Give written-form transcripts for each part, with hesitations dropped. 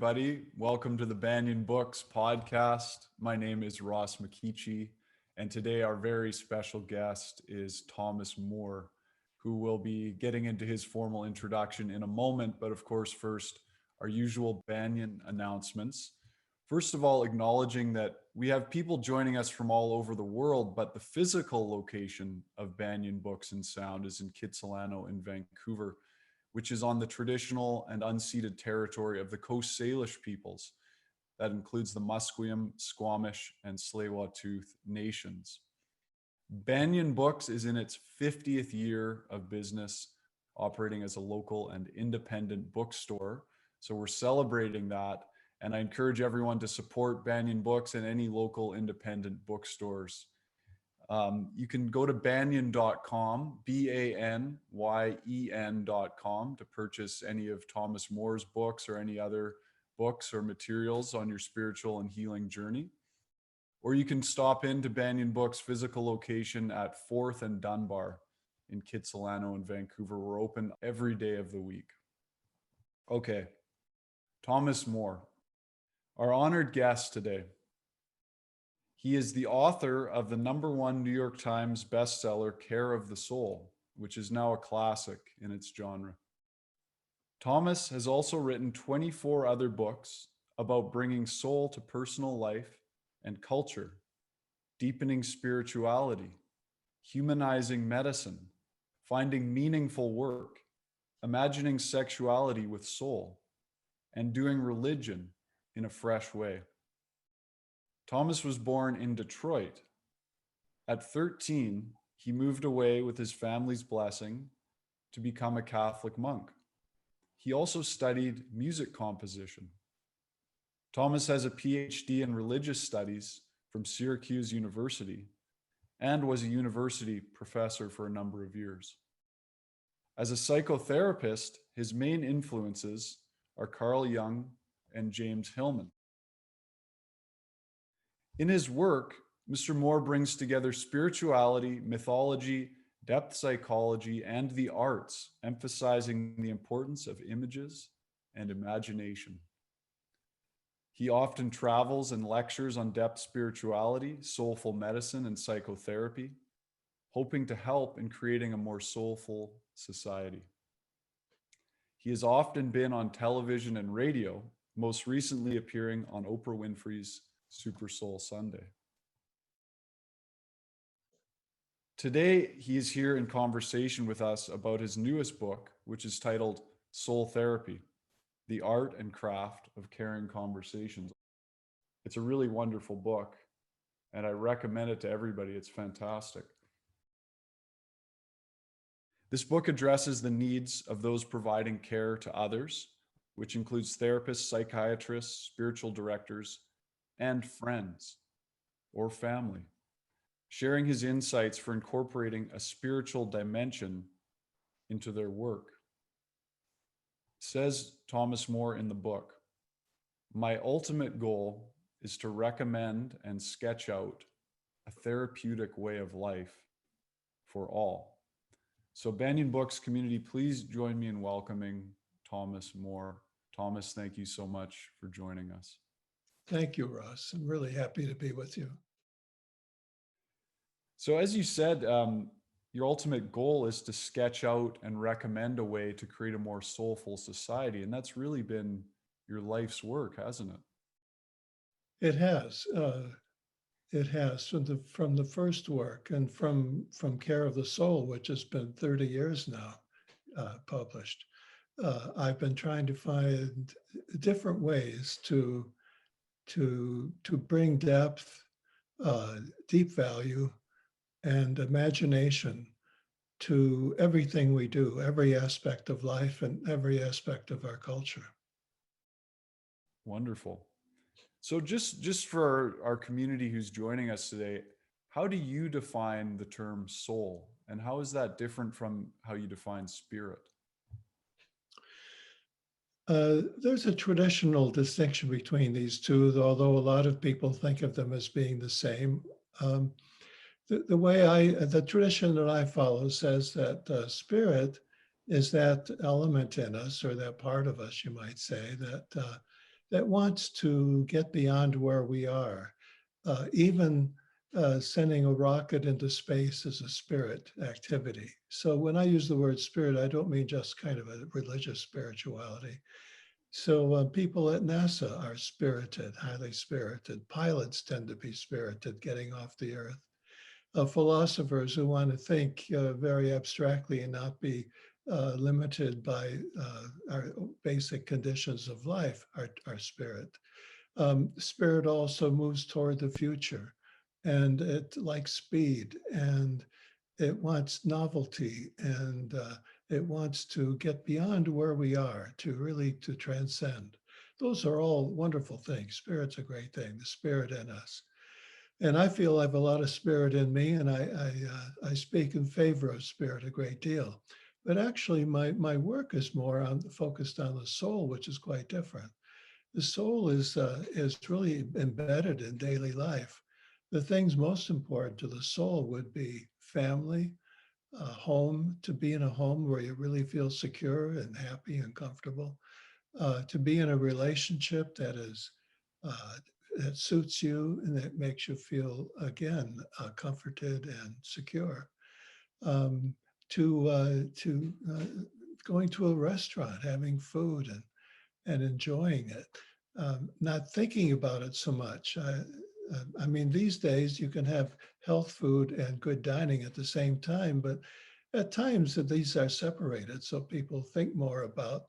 everybody. Welcome to the Banyen Books podcast. My name is Ross McKeachie, and today our very special guest is Thomas Moore, who will be getting into his formal introduction in a moment. But of course, first, our usual Banyen announcements. First of all, acknowledging that we have people joining us from all over the world, but the physical location of Banyen Books and Sound is in Kitsilano in Vancouver, which is on the traditional and unceded territory of the Coast Salish peoples. That includes the Musqueam, Squamish, and Tsleil-Waututh nations. Banyen Books is in its 50th year of business, operating as a local and independent bookstore. So we're celebrating that. And I encourage everyone to support Banyen Books and any local independent bookstores. You can go to banyen.com, banyen.com, to purchase any of Thomas Moore's books or any other books or materials on your spiritual and healing journey. Or you can stop into Banyen Books' physical location at 4th and Dunbar in Kitsilano and Vancouver. We're open every day of the week. Okay, Thomas Moore, our honored guest today. He is the author of the #1 New York Times bestseller, Care of the Soul, which is now a classic in its genre. Thomas has also written 24 other books about bringing soul to personal life and culture, deepening spirituality, humanizing medicine, finding meaningful work, imagining sexuality with soul, and doing religion in a fresh way. Thomas was born in Detroit. At 13, he moved away with his family's blessing to become a Catholic monk. He also studied music composition. Thomas has a PhD in religious studies from Syracuse University and was a university professor for a number of years. As a psychotherapist, his main influences are Carl Jung and James Hillman. In his work, Mr. Moore brings together spirituality, mythology, depth psychology, and the arts, emphasizing the importance of images and imagination. He often travels and lectures on depth spirituality, soulful medicine, and psychotherapy, hoping to help in creating a more soulful society. He has often been on television and radio, most recently appearing on Oprah Winfrey's Super Soul Sunday. Today, he is here in conversation with us about his newest book, which is titled Soul Therapy, The Art and Craft of Caring Conversations. It's a really wonderful book, and I recommend it to everybody. It's fantastic. This book addresses the needs of those providing care to others, which includes therapists, psychiatrists, spiritual directors, and friends or family, sharing his insights for incorporating a spiritual dimension into their work. Says Thomas Moore in the book, "My ultimate goal is to recommend and sketch out a therapeutic way of life for all." So Banyen Books community, please join me in welcoming Thomas Moore. Thomas, thank you so much for joining us. Thank you, Ross. I'm really happy to be with you. So as you said, your ultimate goal is to sketch out and recommend a way to create a more soulful society. And that's really been your life's work, hasn't it? It has. It has from the first work and from Care of the Soul, which has been 30 years now published. I've been trying to find different ways to bring depth, deep value, and imagination to everything we do, every aspect of life and every aspect of our culture. Wonderful. So just for our community who's joining us today, how do you define the term soul? And how is that different from how you define spirit? There's a traditional distinction between these two, although a lot of people think of them as being the same. The tradition that I follow says that spirit is that element in us, or that part of us, you might say, that that wants to get beyond where we are. Even sending a rocket into space is a spirit activity. So when I use the word spirit, I don't mean just kind of a religious spirituality. So people at NASA are spirited, highly spirited. Pilots tend to be spirited, getting off the earth. Philosophers who want to think very abstractly and not be limited by our basic conditions of life are spirit. Spirit also moves toward the future, and it likes speed, and it wants novelty, and it wants to get beyond where we are to really to transcend. Those are all wonderful things. Spirit's a great thing, the spirit in us. And I feel I have a lot of spirit in me, and I speak in favor of spirit a great deal. But actually, my work is more focused on the soul, which is quite different. The soul is really embedded in daily life. The things most important to the soul would be family, home, to be in a home where you really feel secure and happy and comfortable, to be in a relationship that is that suits you and that makes you feel again comforted and secure. Um, to going to a restaurant, having food and enjoying it, not thinking about it so much. I mean, these days you can have health food and good dining at the same time, but at times these are separated. So people think more about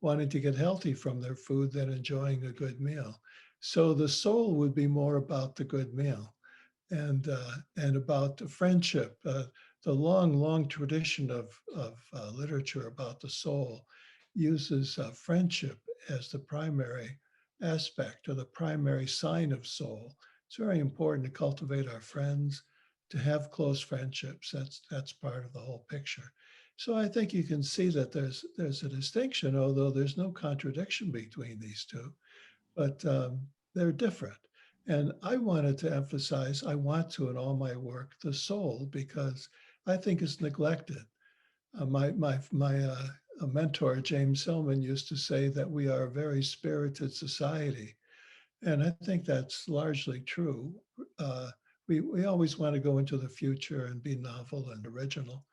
wanting to get healthy from their food than enjoying a good meal. So the soul would be more about the good meal and about the friendship. The long tradition of literature about the soul uses friendship as the primary aspect or the primary sign of soul. It's very important to cultivate our friends, to have close friendships. That's part of the whole picture. So I think you can see that there's a distinction, although there's no contradiction between these two, but they're different. And I wanted to emphasize, I want to in all my work, the soul, because I think it's neglected. My a mentor, James Hillman, used to say that we are a very spirited society. And I think that's largely true. We always want to go into the future and be novel and original.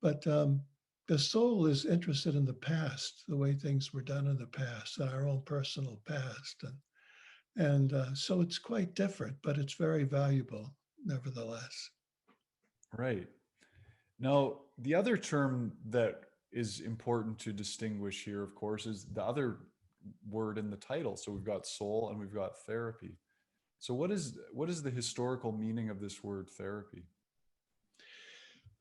But the soul is interested in the past, the way things were done in the past, and our own personal past. And so it's quite different, but it's very valuable nevertheless. Right. Now, the other term that is important to distinguish here, of course, is the other word in the title. So we've got soul and we've got therapy. So what is the historical meaning of this word therapy?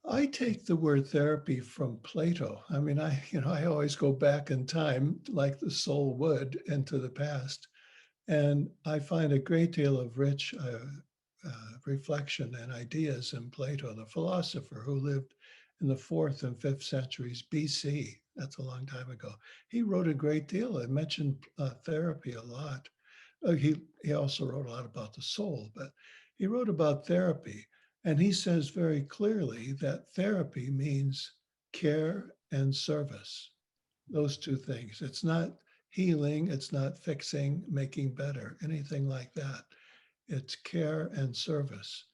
I take the word therapy from Plato. I mean, I always go back in time like the soul would into the past. And I find a great deal of rich reflection and ideas in Plato, the philosopher who lived in the 4th and 5th centuries BC. That's a long time ago. He wrote a great deal. I mentioned therapy a lot. He also wrote a lot about the soul, but he wrote about therapy. And he says very clearly that therapy means care and service, those two things. It's not healing, it's not fixing, making better, anything like that. It's care and service.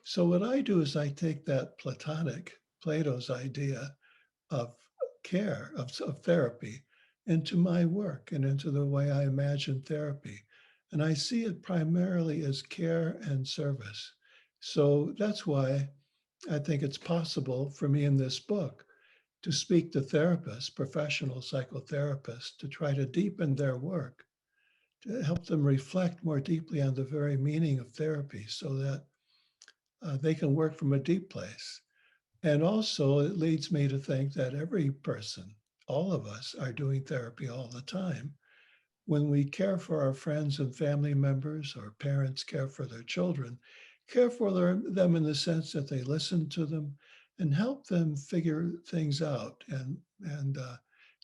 So what I do is I take that Platonic, Plato's idea of care, of therapy, into my work and into the way I imagine therapy. And I see it primarily as care and service. So that's why I think it's possible for me in this book to speak to therapists, professional psychotherapists, to try to deepen their work, to help them reflect more deeply on the very meaning of therapy so that they can work from a deep place. And also, it leads me to think that every person, all of us, are doing therapy all the time. When we care for our friends and family members, or parents care for their children, care for them in the sense that they listen to them and help them figure things out and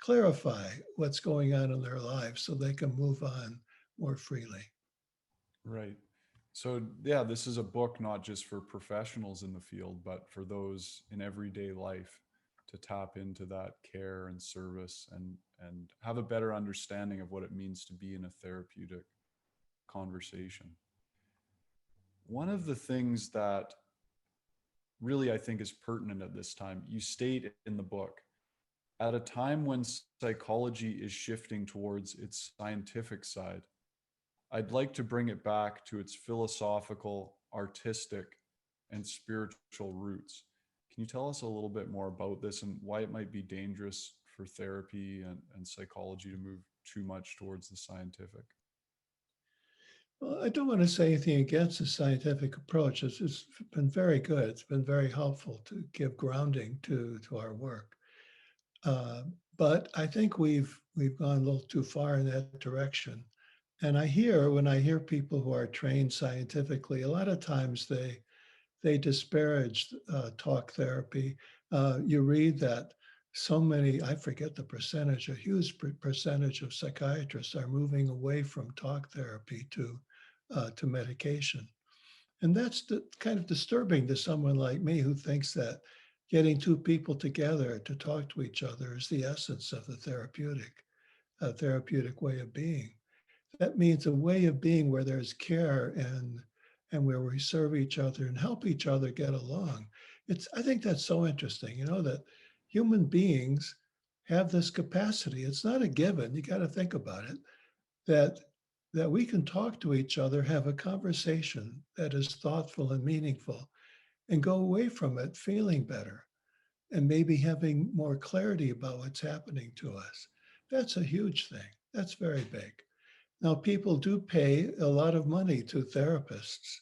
clarify what's going on in their lives so they can move on more freely. Right. So yeah, this is a book not just for professionals in the field, but for those in everyday life tap into that care and service and have a better understanding of what it means to be in a therapeutic conversation. One of the things that really I think is pertinent at this time, you state in the book, at a time when psychology is shifting towards its scientific side, I'd like to bring it back to its philosophical, artistic, and spiritual roots. Can you tell us a little bit more about this and why it might be dangerous for therapy and psychology to move too much towards the scientific? Well, I don't want to say anything against the scientific approach. It's been very good. It's been very helpful to give grounding to our work. Uh, but I think we've gone a little too far in that direction. And when I hear people who are trained scientifically, a lot of times they disparage talk therapy. You read that so many, I forget the percentage, a huge percentage of psychiatrists are moving away from talk therapy to medication. And that's kind of disturbing to someone like me who thinks that getting two people together to talk to each other is the essence of the therapeutic way of being. That means a way of being where there's care and where we serve each other and help each other get along. I think that's so interesting, that human beings have this capacity. It's not a given. You got to think about it, that that we can talk to each other, have a conversation that is thoughtful and meaningful, and go away from it feeling better and maybe having more clarity about what's happening to us. That's a huge thing. That's very big. Now, people do pay a lot of money to therapists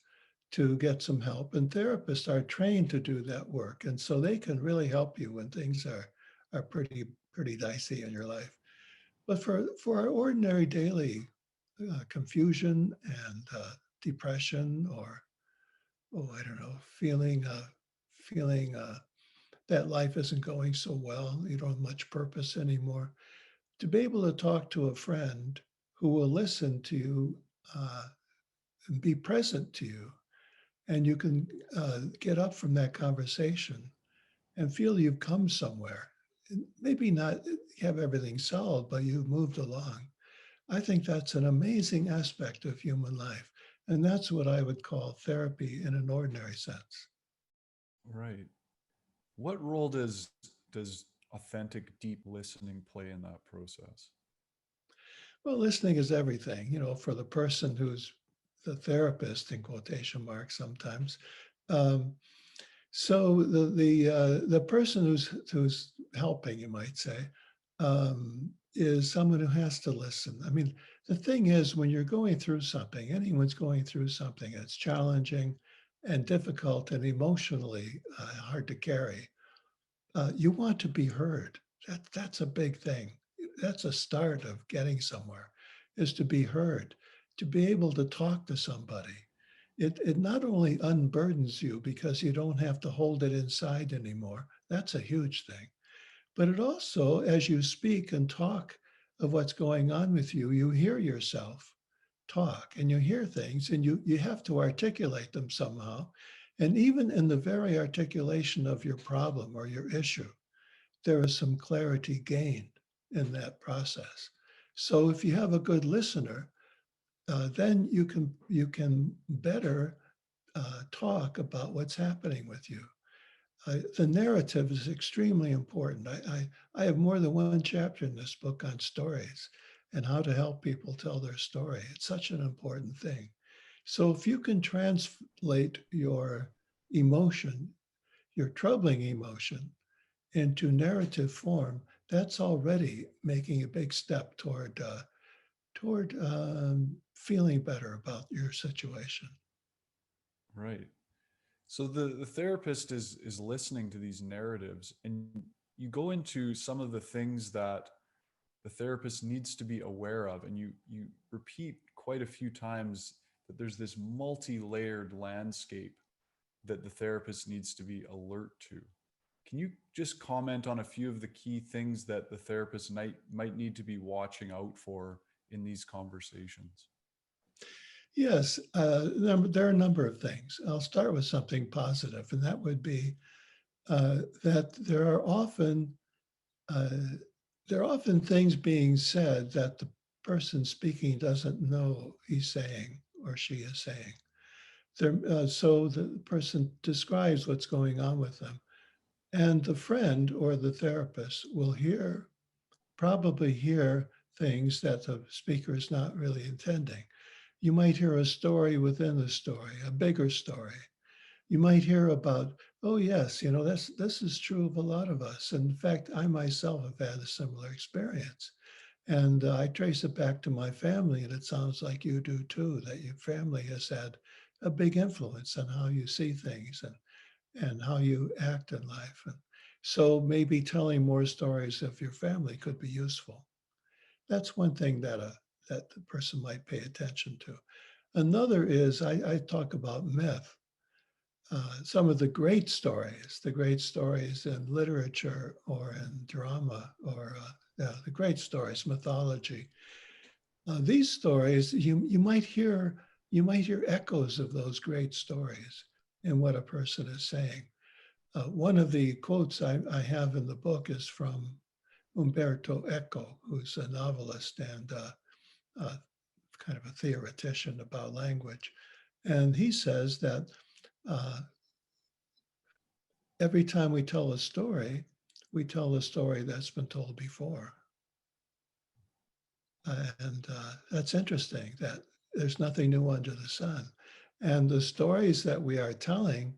to get some help, and therapists are trained to do that work. And so they can really help you when things are pretty dicey in your life. But for our ordinary daily confusion and depression, or I don't know, feeling that life isn't going so well, you don't have much purpose anymore, to be able to talk to a friend who will listen to you uh, and be present to you, and you can get up from that conversation and feel you've come somewhere. Maybe not have everything solved, but you've moved along. I think that's an amazing aspect of human life. And that's what I would call therapy in an ordinary sense. Right. What role does authentic, deep listening play in that process? Well, listening is everything, for the person who's the therapist, in quotation marks sometimes. Um, so the person who's helping, you might say, is someone who has to listen. I mean, the thing is, when you're going through something, anyone's going through something that's challenging and difficult and emotionally hard to carry, you want to be heard. That's a big thing. That's a start of getting somewhere, is to be heard, to be able to talk to somebody. It not only unburdens you because you don't have to hold it inside anymore. That's a huge thing. But it also, as you speak and talk of what's going on with you, you hear yourself talk and you hear things, and you have to articulate them somehow. And even in the very articulation of your problem or your issue, there is some clarity gained in that process. So if you have a good listener, then you can better talk about what's happening with you. The narrative is extremely important. I have more than one chapter in this book on stories and how to help people tell their story. It's such an important thing. So if you can translate your emotion, your troubling emotion, into narrative form, that's already making a big step toward feeling better about your situation. Right. So the therapist is listening to these narratives, and you go into some of the things that the therapist needs to be aware of, and you repeat quite a few times that there's this multi-layered landscape that the therapist needs to be alert to. Can you just comment on a few of the key things that the therapist might need to be watching out for in these conversations? Yes, there are a number of things. I'll start with something positive, and that would be that uh, there are often things being said that the person speaking doesn't know he's saying or she is saying. So the person describes what's going on with them. And the friend or the therapist will probably hear things that the speaker is not really intending. You might hear a story within the story, a bigger story. You might hear about, oh yes, this is true of a lot of us. And in fact, I myself have had a similar experience. And I trace it back to my family, and it sounds like you do too, that your family has had a big influence on how you see things and how you act in life. And so maybe telling more stories of your family could be useful. That's one thing that the person might pay attention to. Another is I talk about myth. Some of the great stories in literature or in drama or the great stories, mythology. These stories, you might hear echoes of those great stories in what a person is saying. One of the quotes I have in the book is from Umberto Eco, who's a novelist and uh, kind of a theoretician about language. And he says that uh, every time we tell a story, we tell a story that's been told before. And that's interesting that there's nothing new under the sun. And the stories that we are telling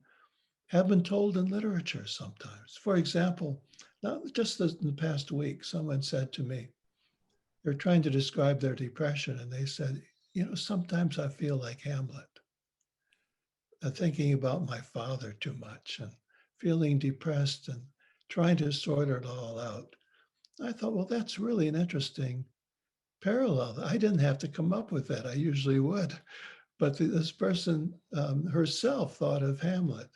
have been told in literature sometimes. For example, not just in the past week, someone said to me, they're trying to describe their depression, and they said, sometimes I feel like Hamlet, thinking about my father too much and feeling depressed and trying to sort it all out. I thought, well, that's really an interesting parallel. I didn't have to come up with that. I usually would. But this person herself thought of Hamlet.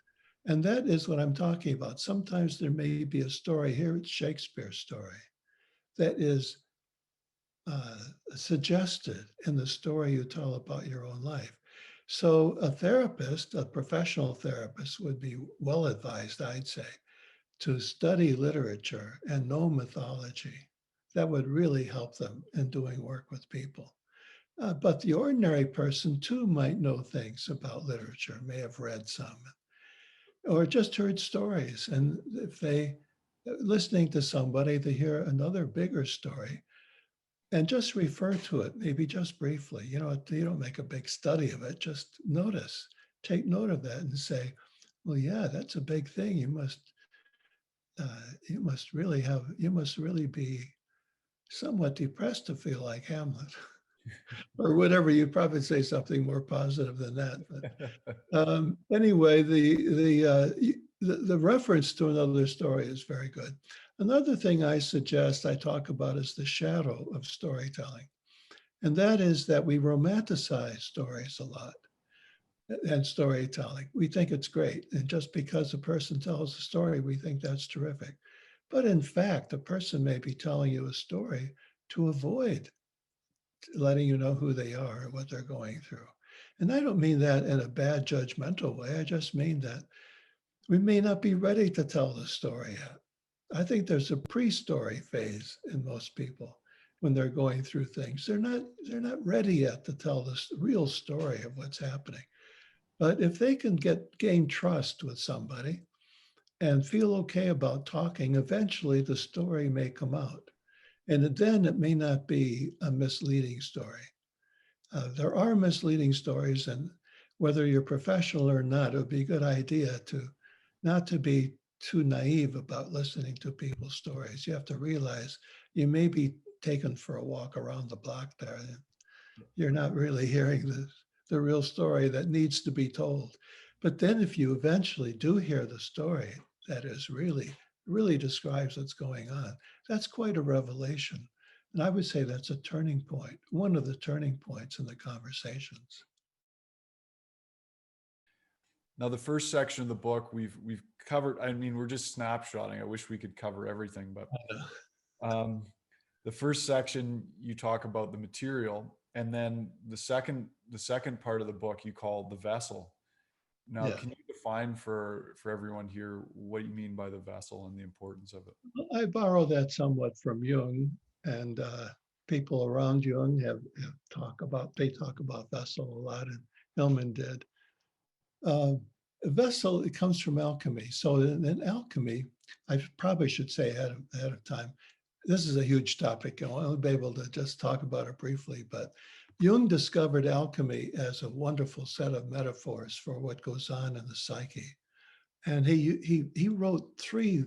And that is what I'm talking about. Sometimes there may be a story here, it's Shakespeare's story, that is suggested in the story you tell about your own life. So a therapist, a professional therapist would be well advised, I'd say, to study literature and know mythology. That would really help them in doing work with people. But the ordinary person too might know things about literature, may have read some, or just heard stories. And if listening to somebody, they hear another bigger story and just refer to it, maybe just briefly. You don't make a big study of it, just take note of that and say, well, yeah, that's a big thing. You must really be somewhat depressed to feel like Hamlet. Or whatever. You'd probably say something more positive than that. But anyway, the reference to another story is very good. Another thing I talk about is the shadow of storytelling. And that is that we romanticize stories a lot and storytelling. We think it's great. And just because a person tells a story, we think that's terrific. But in fact, a person may be telling you a story to avoid letting you know who they are and what they're going through. And I don't mean that in a bad judgmental way. I just mean that we may not be ready to tell the story yet. I think there's a pre-story phase in most people when they're going through things. They're not ready yet to tell the real story of what's happening. But if they can gain trust with somebody and feel okay about talking, eventually the story may come out. And then it may not be a misleading story. There are misleading stories, and whether you're professional or not, it would be a good idea not to be too naive about listening to people's stories. You have to realize you may be taken for a walk around the block there. And you're not really hearing the real story that needs to be told. But then if you eventually do hear the story that is really describes what's going on, that's quite a revelation. And I would say that's a turning point, one of the turning points in the conversations. Now, the first section of the book we've covered. I mean, we're just snapshotting. I wish we could cover everything, but um, the first section you talk about the material, and then the second part of the book you call the vessel. Now, Yeah. can you define for everyone here what you mean by the vessel and the importance of it. I borrow that somewhat from Jung, and people around Jung they talk about vessel a lot, and Hillman did. A vessel, it comes from alchemy. So in alchemy, I probably should say ahead of time, this is a huge topic. I'll only be able to just talk about it briefly, but Jung discovered alchemy as a wonderful set of metaphors for what goes on in the psyche. And he wrote 3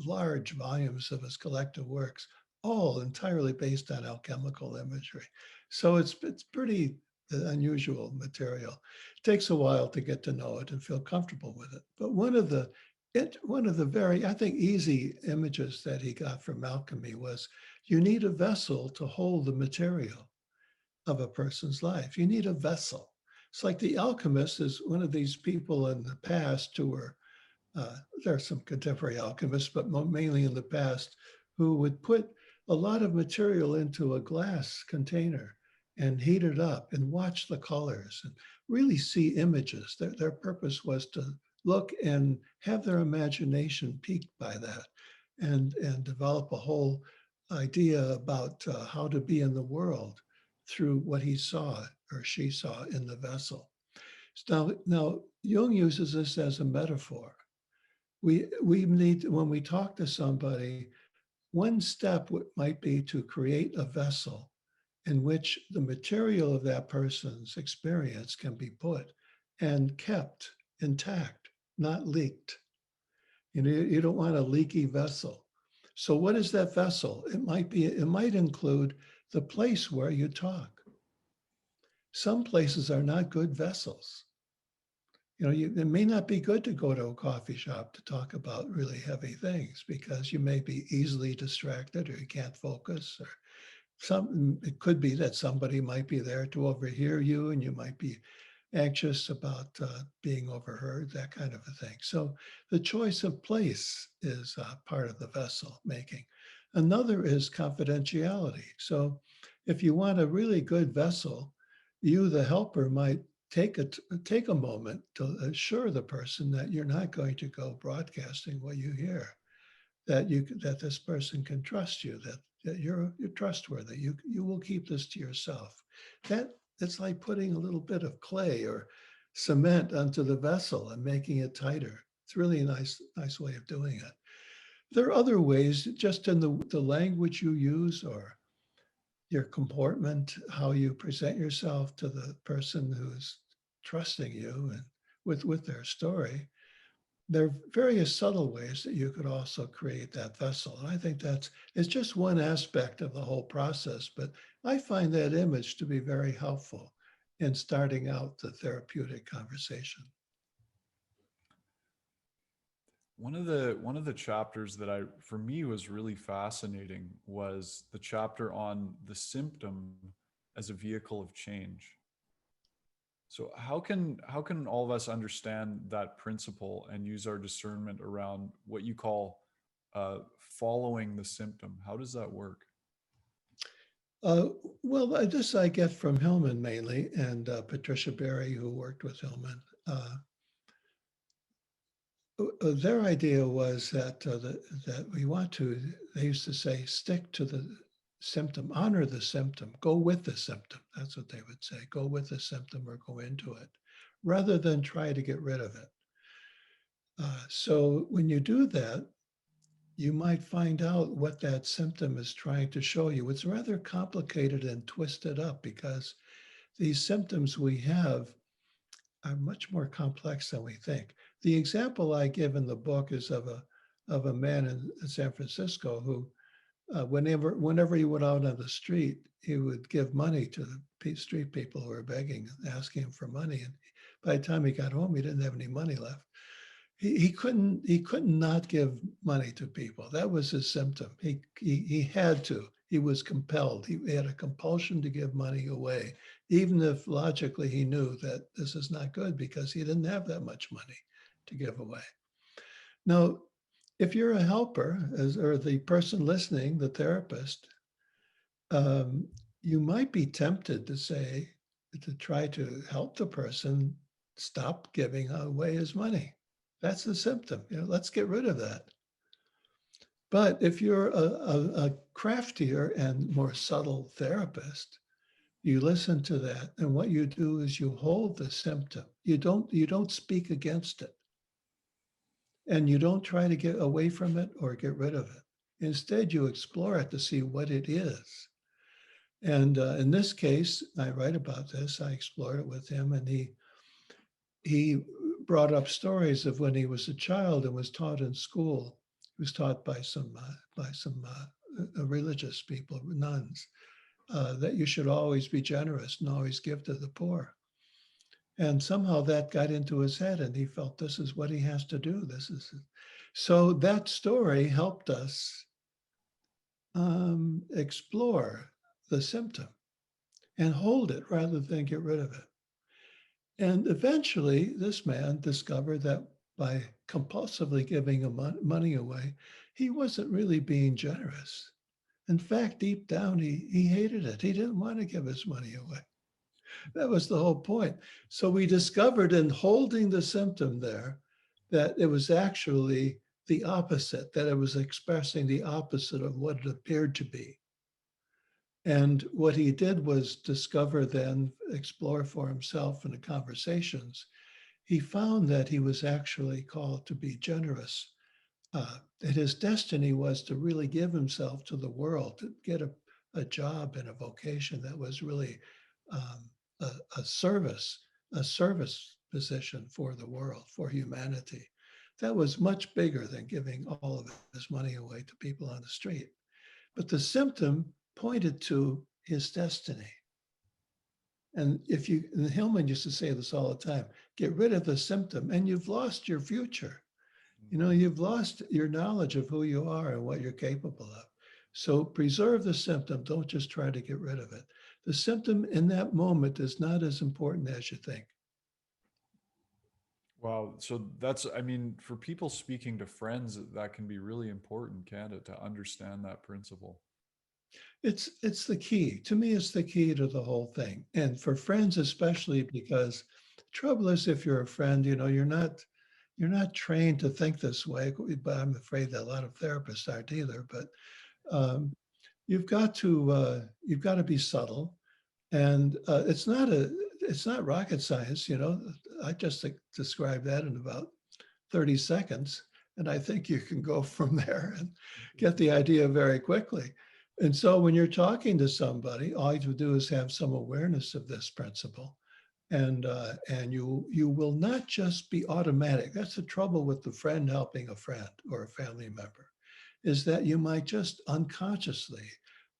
large volumes of his collected works, all entirely based on alchemical imagery. So it's pretty unusual material. It takes a while to get to know it and feel comfortable with it. But one of the very, I think, easy images that he got from alchemy was you need a vessel to hold the material of a person's life. You need a vessel. It's like the alchemist is one of these people in the past who were there are some contemporary alchemists, but mainly in the past, who would put a lot of material into a glass container and heat it up and watch the colors and really see images. Their purpose was to look and have their imagination piqued by that and develop a whole idea about how to be in the world through what he saw or she saw in the vessel. Now Jung uses this as a metaphor. We need, when we talk to somebody, one step might be to create a vessel in which the material of that person's experience can be put and kept intact, not leaked. You know, you don't want a leaky vessel. So what is that vessel? It might include the place where you talk. Some places are not good vessels. You know, it may not be good to go to a coffee shop to talk about really heavy things because you may be easily distracted or you can't focus, or it could be that somebody might be there to overhear you and you might be anxious about being overheard, that kind of a thing. So the choice of place is part of the vessel making. Another is confidentiality. So if you want a really good vessel, you, the helper, might take a moment to assure the person that you're not going to go broadcasting what you hear, that this person can trust you, that you're trustworthy. You will keep this to yourself. It's like putting a little bit of clay or cement onto the vessel and making it tighter. It's really a nice way of doing it. There are other ways, just in the language you use or your comportment, how you present yourself to the person who's trusting you and with their story. There are various subtle ways that you could also create that vessel. And I think it's just one aspect of the whole process, but I find that image to be very helpful in starting out the therapeutic conversation. One of the chapters that for me was really fascinating was the chapter on the symptom as a vehicle of change. So how can all of us understand that principle and use our discernment around what you call following the symptom? How does that work? Well, this I get from Hillman mainly, and Patricia Berry, who worked with Hillman. Their idea was that we want to, they used to say, stick to the symptom, honor the symptom, go with the symptom. That's what they would say, go with the symptom or go into it, rather than try to get rid of it. So when you do that, you might find out what that symptom is trying to show you. It's rather complicated and twisted up because these symptoms we have are much more complex than we think. The example I give in the book is of a man in San Francisco who, whenever he went out on the street, he would give money to the street people who were begging, asking him for money. And by the time he got home, he didn't have any money left. He couldn't not give money to people. That was his symptom. He had to. He was compelled. He had a compulsion to give money away, even if logically he knew that this is not good because he didn't have that much money to give away. Now, if you're a helper, or the person listening, the therapist, you might be tempted to try to help the person stop giving away his money. That's the symptom. Let's get rid of that. But if you're a craftier and more subtle therapist, you listen to that, and what you do is you hold the symptom. You don't speak against it, and you don't try to get away from it or get rid of it. Instead, you explore it to see what it is. And in this case, I write about this. I explored it with him, and he brought up stories of when he was a child and was taught in school. He was taught by some religious people, nuns, that you should always be generous and always give to the poor. And somehow that got into his head, and he felt this is what he has to do. So that story helped us explore the symptom and hold it rather than get rid of it. And eventually, this man discovered that by compulsively giving money away, he wasn't really being generous. In fact, deep down, he hated it. He didn't want to give his money away. That was the whole point. So we discovered in holding the symptom there that it was actually the opposite, that it was expressing the opposite of what it appeared to be. And what he did was discover then, explore for himself in the conversations. He found that he was actually called to be generous, that his destiny was to really give himself to the world, to get a job and a vocation that was really a service position for the world, for humanity. That was much bigger than giving all of his money away to people on the street. But the symptom pointed to his destiny. And and Hillman used to say this all the time, get rid of the symptom and you've lost your future. You've lost your knowledge of who you are and what you're capable of. So preserve the symptom. Don't just try to get rid of it. The symptom in that moment is not as important as you think. Wow. So that's, I mean, for people speaking to friends, that can be really important, can't it, to understand that principle? It's the key. To me, it's the key to the whole thing. And for friends, especially, because the trouble is if you're a friend, you're not trained to think this way, but I'm afraid that a lot of therapists aren't either. But um, you've got to be subtle, and it's not rocket science. I just described that in about 30 seconds, and I think you can go from there and get the idea very quickly. And so when you're talking to somebody, all you have to do is have some awareness of this principle, and you will not just be automatic. That's the trouble with the friend helping a friend or a family member, is that you might just unconsciously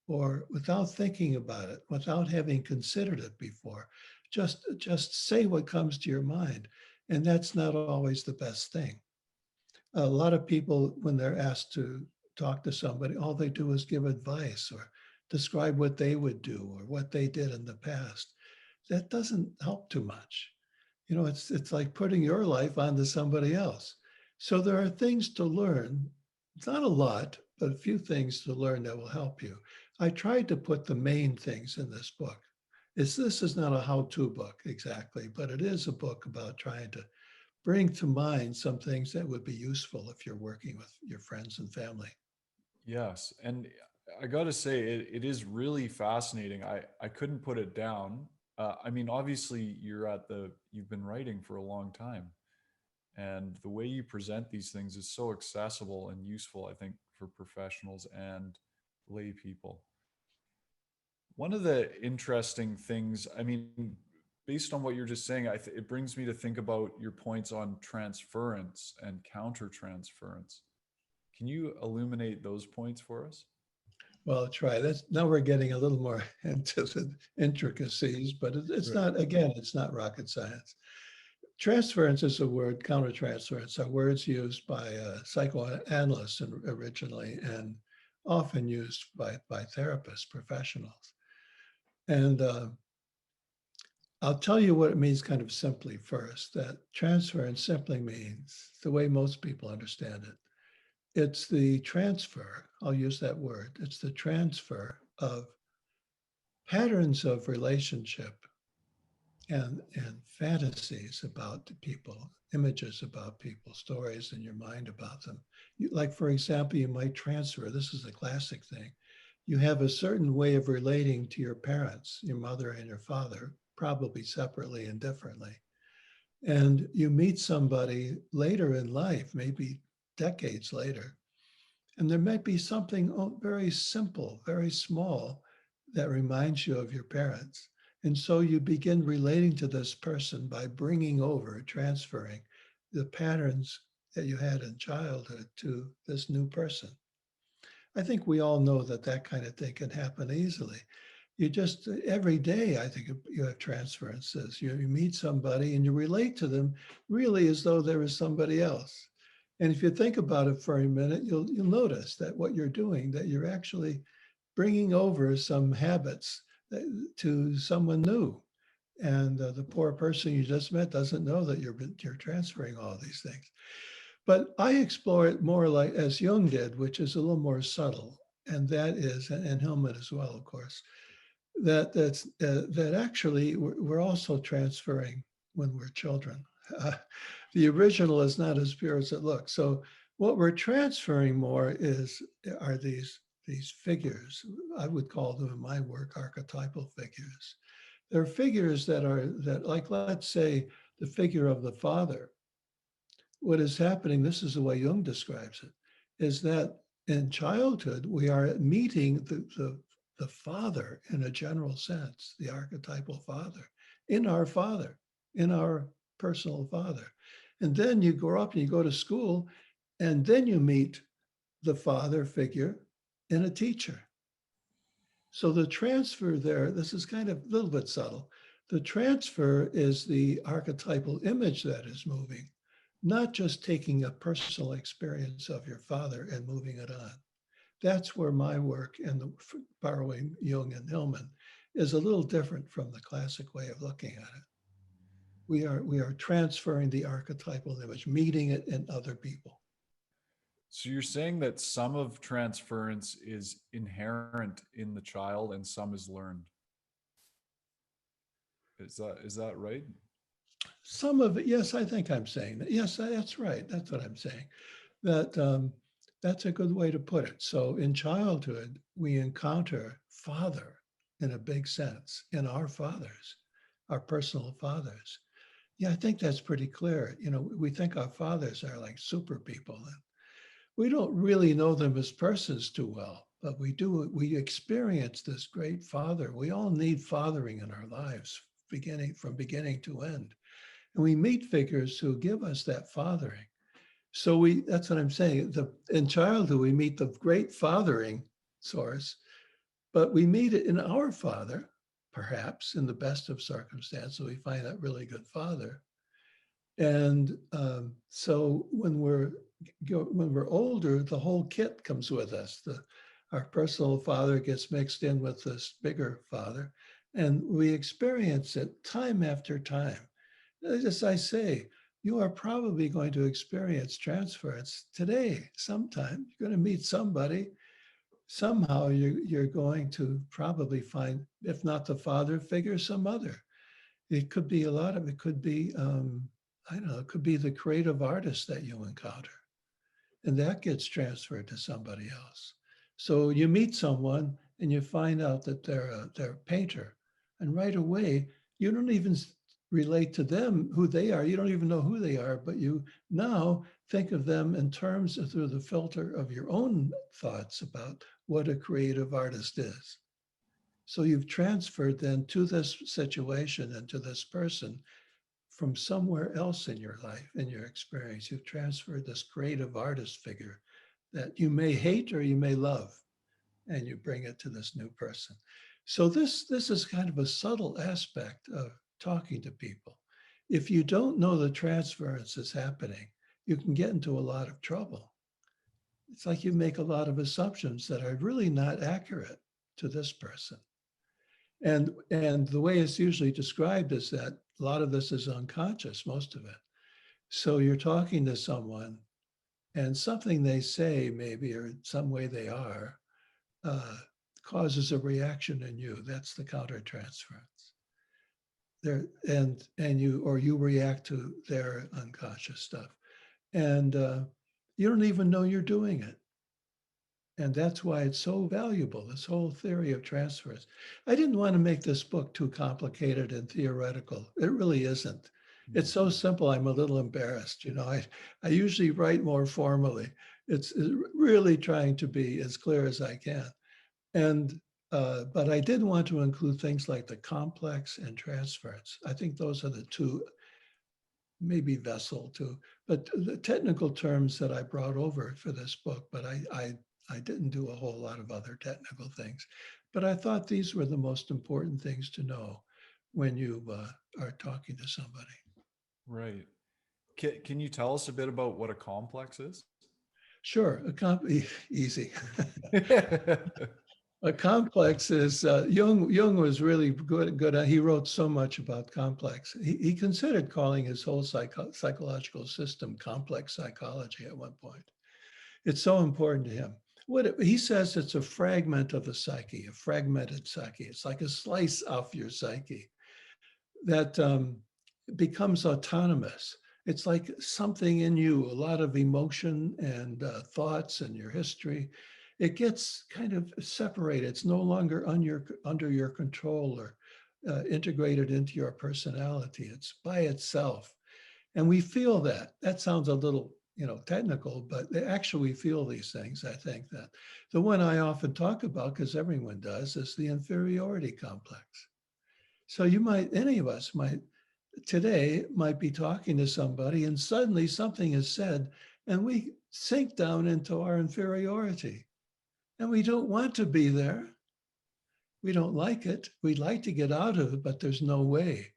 or without thinking about it, without having considered it before, just say what comes to your mind. And that's not always the best thing. A lot of people, when they're asked to talk to somebody, all they do is give advice or describe what they would do or what they did in the past. That doesn't help too much. It's like putting your life onto somebody else. So there are things to learn. It's not a lot, but a few things to learn that will help you. I tried to put the main things in this book. This is not a how-to book exactly, but it is a book about trying to bring to mind some things that would be useful if you're working with your friends and family. Yes. And I got to say, it is really fascinating. I couldn't put it down. I mean, obviously, you've been writing for a long time. And the way you present these things is so accessible and useful, I think, for professionals and lay people. One of the interesting things, I mean, based on what you're just saying, it brings me to think about your points on transference and countertransference. Can you illuminate those points for us? Well, try this. Now we're getting a little more into the intricacies, but it's Right. not, again, it's not rocket science. Transference is a word, countertransference are words used by psychoanalysts originally and often used by therapists, professionals. And I'll tell you what it means kind of simply first, that transference simply means, the way most people understand it, it's the transfer, I'll use that word, it's the transfer of patterns of relationship and fantasies about the people, images about people, stories in your mind about them. Like, for example, you might transfer, this is a classic thing. You have a certain way of relating to your parents, your mother and your father, probably separately and differently. And you meet somebody later in life, maybe decades later, and there might be something very simple, very small that reminds you of your parents. And so you begin relating to this person by bringing over, transferring the patterns that you had in childhood to this new person. I think we all know that that kind of thing can happen easily. You just, every day, I think you have transferences. You meet somebody and you relate to them really as though there is somebody else. And if you think about it for a minute, you'll notice that what you're doing, that you're actually bringing over some habits to someone new. And the poor person you just met doesn't know that you're transferring all these things. But I explore it more like as Jung did, which is a little more subtle. And that is, and Hillman as well, of course, that actually we're also transferring when we're children. The original is not as pure as it looks. So what we're transferring more are these figures. I would call them in my work archetypal figures. They're figures that like, let's say, the figure of the father. What is happening, this is the way Jung describes it, is that in childhood, we are meeting the father in a general sense, the archetypal father, in our personal father. And then you grow up and you go to school, and then you meet the father figure in a teacher. So the transfer there, this is kind of a little bit subtle. The transfer is the archetypal image that is moving, not just taking a personal experience of your father and moving it on. That's where my work and the borrowing Jung and Hillman is a little different from the classic way of looking at it. We are transferring the archetypal image, meeting it in other people. So you're saying that some of transference is inherent in the child and some is learned. Is that right? Some of it, yes, I think I'm saying that. Yes, that's right. That's what I'm saying. That that's a good way to put it. So in childhood, we encounter father in a big sense, in our fathers, our personal fathers. Yeah, I think that's pretty clear. You know, we think our fathers are like super people, and we don't really know them as persons too well, but we experience this great father. We all need fathering in our lives, from beginning to end. And we meet figures who give us that fathering. So that's what I'm saying. In childhood, we meet the great fathering source, but we meet it in our father, perhaps in the best of circumstances. We find that really good father. And so when we're older, the whole kit comes with us. Our personal father gets mixed in with this bigger father, and we experience it time after time. As I say, you are probably going to experience transference today sometime. You're going to meet somebody. Somehow you're going to probably find, if not the father figure, some other. It could be it could be, I don't know, it could be the creative artist that you encounter. And that gets transferred to somebody else. So you meet someone and you find out that they're a painter. And right away, you don't even relate to them, who they are. You don't even know who they are, but you now think of them in terms of, through the filter of your own thoughts about what a creative artist is. So you've transferred then to this situation and to this person from somewhere else in your life, in your experience. You've transferred this creative artist figure that you may hate or you may love, and you bring it to this new person. So this is kind of a subtle aspect of talking to people. If you don't know the transference is happening, you can get into a lot of trouble. It's like you make a lot of assumptions that are really not accurate to this person. And the way it's usually described is that a lot of this is unconscious, most of it. So you're talking to someone and something they say maybe, or some way they are, causes a reaction in you. That's the countertransference. you react to their unconscious stuff. And you don't even know you're doing it. And that's why it's so valuable, this whole theory of transference. I didn't want to make this book too complicated and theoretical. It really isn't. It's so simple, I'm a little embarrassed. I usually write more formally. It's really trying to be as clear as I can. But I did want to include things like the complex and transference. I think those are the two, maybe vessel too, but the technical terms that I brought over for this book, but I didn't do a whole lot of other technical things. But I thought these were the most important things to know when you are talking to somebody. Right. Can you tell us a bit about what a complex is? Sure, easy. A complex is Jung was really good at, he wrote so much about complex. He considered calling his whole psychological system complex psychology at one point. It's so important to him. He says it's a fragment of the psyche, a fragmented psyche. It's like a slice off your psyche that becomes autonomous. It's like something in you, a lot of emotion and thoughts and your history. It gets kind of separated. It's no longer under your control or integrated into your personality. It's by itself. And we feel that. That sounds a little, technical, but actually we feel these things. I think that the one I often talk about, because everyone does, is the inferiority complex. So any of us today might be talking to somebody and suddenly something is said and we sink down into our inferiority and we don't want to be there. We don't like it. We'd like to get out of it, but there's no way.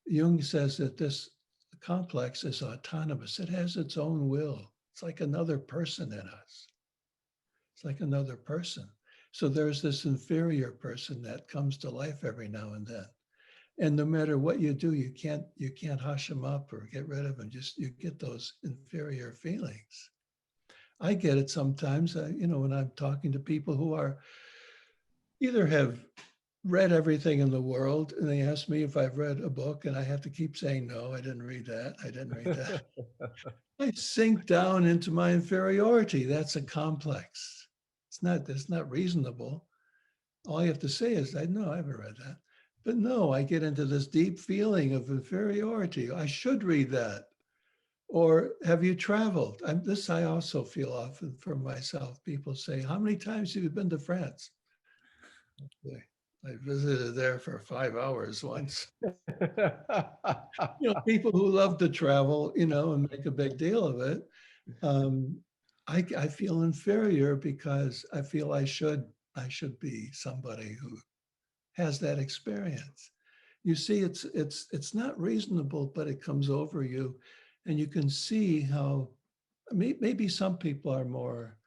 Jung says that this complex is autonomous. It has its own will. It's like another person in us. It's like another person. So there's this inferior person that comes to life every now and then. And no matter what you do, you can't hush them up or get rid of them. Just you get those inferior feelings. I get it sometimes, when I'm talking to people who are either have read everything in the world and they ask me if I've read a book and I have to keep saying, no, I didn't read that. I didn't read that. I sink down into my inferiority. That's a complex. It's not reasonable. All you have to say is, I haven't read that. But no, I get into this deep feeling of inferiority. I should read that. Or have you traveled? I also feel often for myself. People say, how many times have you been to France? I visited there for 5 hours once. People who love to travel, and make a big deal of it. I feel inferior because I feel I should be somebody who has that experience. You see, it's not reasonable, but it comes over you, and you can see how maybe some people are more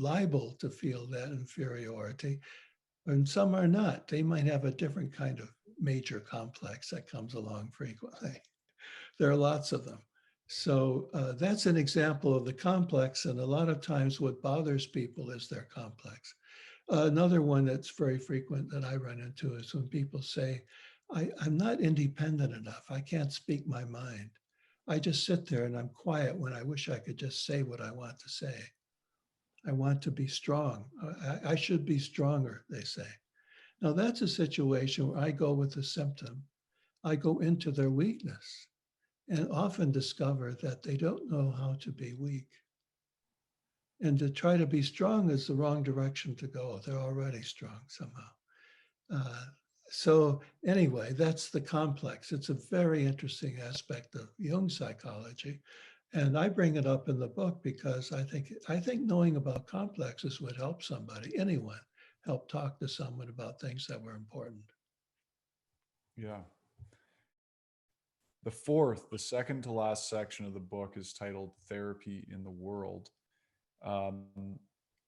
liable to feel that inferiority, and some are not. They might have a different kind of major complex that comes along frequently. There are lots of them. So that's an example of the complex, and a lot of times what bothers people is their complex. Another one that's very frequent that I run into is when people say, I'm not independent enough. I can't speak my mind. I just sit there and I'm quiet when I wish I could just say what I want to say. I want to be strong. I should be stronger, they say. Now that's a situation where I go with the symptom. I go into their weakness and often discover that they don't know how to be weak. And to try to be strong is the wrong direction to go. They're already strong somehow. So anyway, that's the complex. It's a very interesting aspect of Jung psychology. And I bring it up in the book because I think knowing about complexes would help somebody, anyone, help talk to someone about things that were important. Yeah. The second to last section of the book is titled Therapy in the World. Um,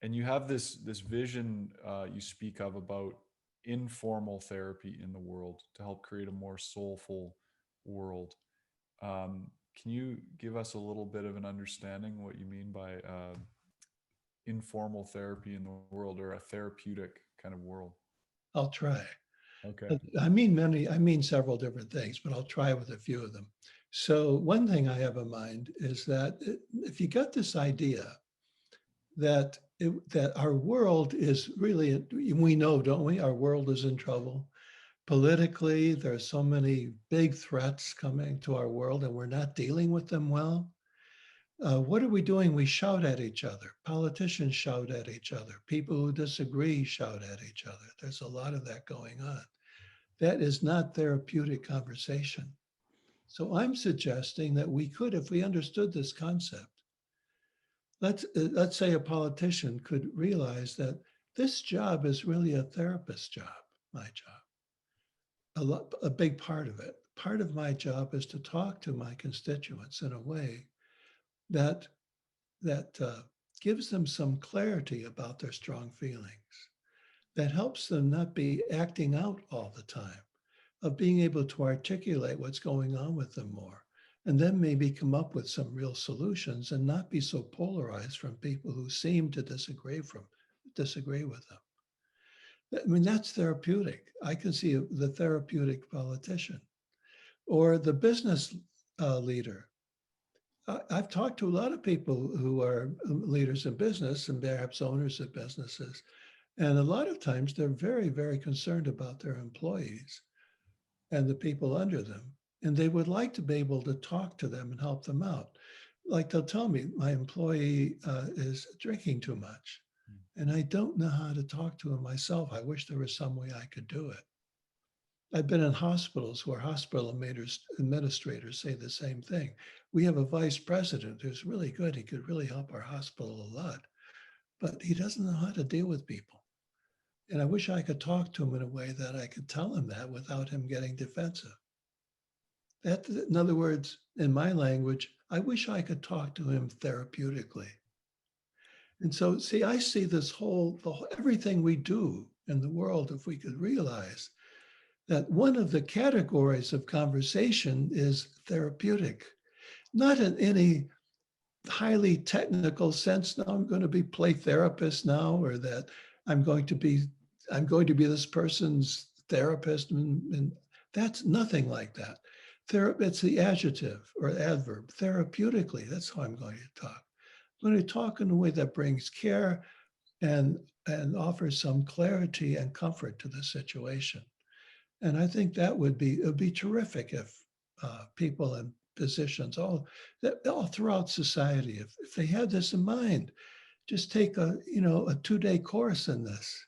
and you have this vision you speak of about informal therapy in the world to help create a more soulful world. Can you give us a little bit of an understanding what you mean by informal therapy in the world, or a therapeutic kind of world? I'll try. Okay. I mean several different things, but I'll try with a few of them. So one thing I have in mind is that if you got this idea that that our world is really, we know, don't we? Our world is in trouble. Politically, there are so many big threats coming to our world and we're not dealing with them well. What are we doing? We shout at each other. Politicians shout at each other. People who disagree shout at each other. There's a lot of that going on. That is not therapeutic conversation. So I'm suggesting that we could, if we understood this concept, let's say a politician could realize that this job is really a therapist job, my job. A big part of it. Part of my job is to talk to my constituents in a way that gives them some clarity about their strong feelings, that helps them not be acting out all the time, of being able to articulate what's going on with them more, and then maybe come up with some real solutions and not be so polarized from people who seem to disagree with them. I mean, that's therapeutic. I can see the therapeutic politician or the business leader. I've talked to a lot of people who are leaders in business and perhaps owners of businesses. And a lot of times they're very, very concerned about their employees and the people under them. And they would like to be able to talk to them and help them out. Like they'll tell me, my employee is drinking too much. And I don't know how to talk to him myself. I wish there was some way I could do it. I've been in hospitals where hospital administrators say the same thing. We have a vice president who's really good. He could really help our hospital a lot, but he doesn't know how to deal with people. And I wish I could talk to him in a way that I could tell him that without him getting defensive. That, in other words, in my language, I wish I could talk to him therapeutically. And so, see, I see this everything we do in the world, if we could realize that one of the categories of conversation is therapeutic, not in any highly technical sense. Now I'm going to be play therapist now, or that I'm going to be this person's therapist, and that's nothing like that. It's the adjective or adverb, therapeutically. That's how I'm going to talk. I'm going to talk in a way that brings care and offers some clarity and comfort to the situation. And I think it would be terrific if people in positions all throughout society, if they had this in mind, just take a 2-day course in this,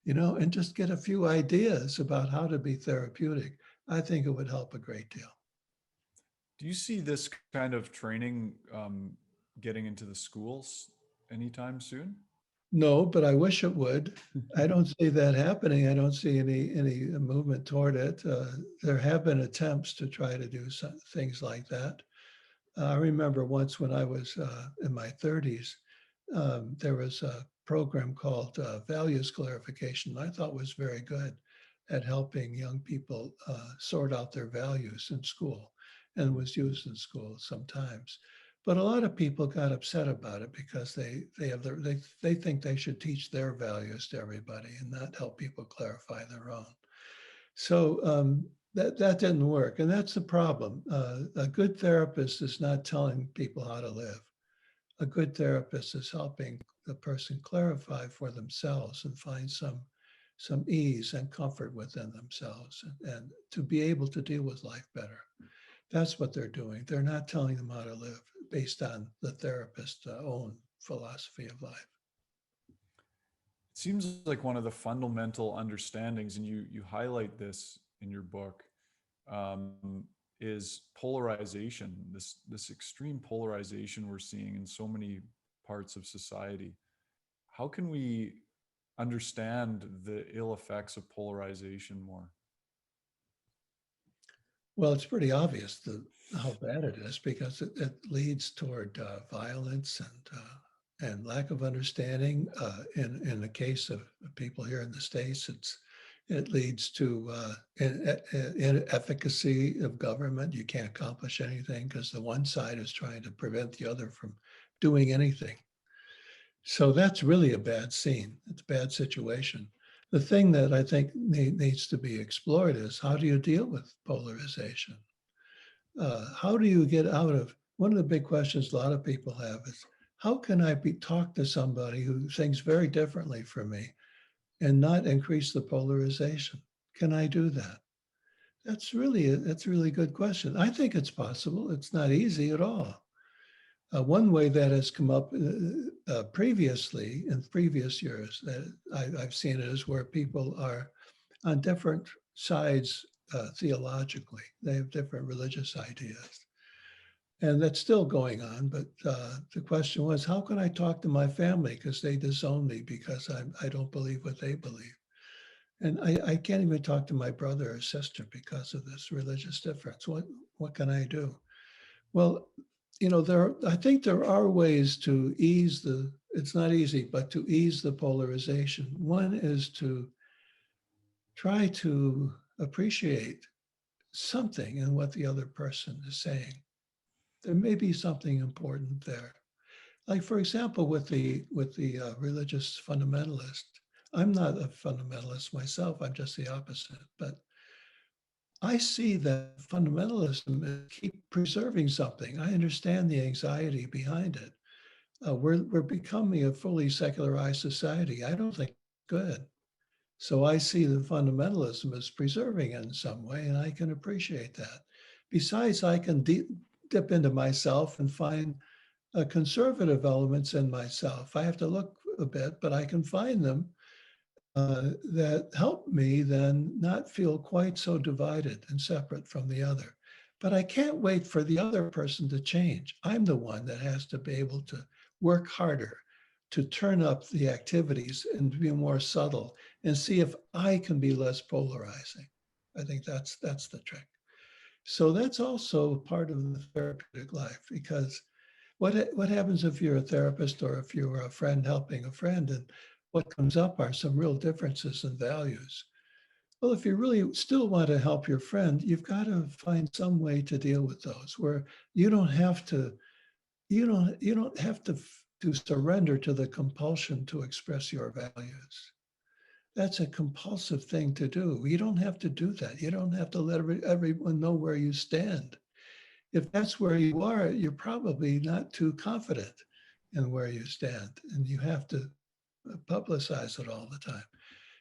and just get a few ideas about how to be therapeutic. I think it would help a great deal. Do you see this kind of training getting into the schools anytime soon? No, but I wish it would. I don't see that happening. I don't see any movement toward it. There have been attempts to try to do some things like that. I remember once when I was in my 30s, there was a program called Values Clarification I thought was very good at helping young people sort out their values in school, and was used in school sometimes. But a lot of people got upset about it because they think they should teach their values to everybody and not help people clarify their own. So that didn't work, and that's the problem. A good therapist is not telling people how to live. A good therapist is helping the person clarify for themselves and find some ease and comfort within themselves, and to be able to deal with life better. That's what they're doing. They're not telling them how to live based on the therapist's own philosophy of life. It seems like one of the fundamental understandings, and you highlight this in your book, is polarization. This extreme polarization we're seeing in so many parts of society. How can we understand the ill effects of polarization more? Well, it's pretty obvious how bad it is, because it leads toward violence and lack of understanding. In the case of people here in the States, it leads to inefficacy of government. You can't accomplish anything because the one side is trying to prevent the other from doing anything. So that's really a bad scene. It's a bad situation. The thing that I think needs to be explored is how do you deal with polarization? How do you get out of, one of the big questions a lot of people have is, how can I talk to somebody who thinks very differently from me and not increase the polarization? Can I do that? That's a really good question. I think it's possible. It's not easy at all. One way that has come up previously in previous years that I've seen it is where people are on different sides theologically. They have different religious ideas. And that's still going on. But the question was, how can I talk to my family because they disown me because I don't believe what they believe? And I can't even talk to my brother or sister because of this religious difference. What can I do? Well, I think there are ways to ease it's not easy, but to ease the polarization. One is to try to appreciate something in what the other person is saying. There may be something important there. Like, for example, with the religious fundamentalist, I'm not a fundamentalist myself, I'm just the opposite, but I see that fundamentalism is keep preserving something. I understand the anxiety behind it. We're becoming a fully secularized society. I don't think it's good. So I see the fundamentalism as preserving it in some way, and I can appreciate that. Besides, I can dip into myself and find conservative elements in myself. I have to look a bit, but I can find them that help me then not feel quite so divided and separate from the other. But I can't wait for the other person to change. I'm the one that has to be able to work harder, to turn up the activities and be more subtle and see if I can be less polarizing. I think that's the trick. So that's also part of the therapeutic life, because what happens if you're a therapist or if you're a friend helping a friend, and what comes up are some real differences in values? Well, if you really still want to help your friend, you've got to find some way to deal with those where you don't have to, you don't have to surrender to the compulsion to express your values. That's a compulsive thing to do. You don't have to do that. You don't have to let everyone know where you stand. If that's where you are, you're probably not too confident in where you stand, and you have to publicize it all the time.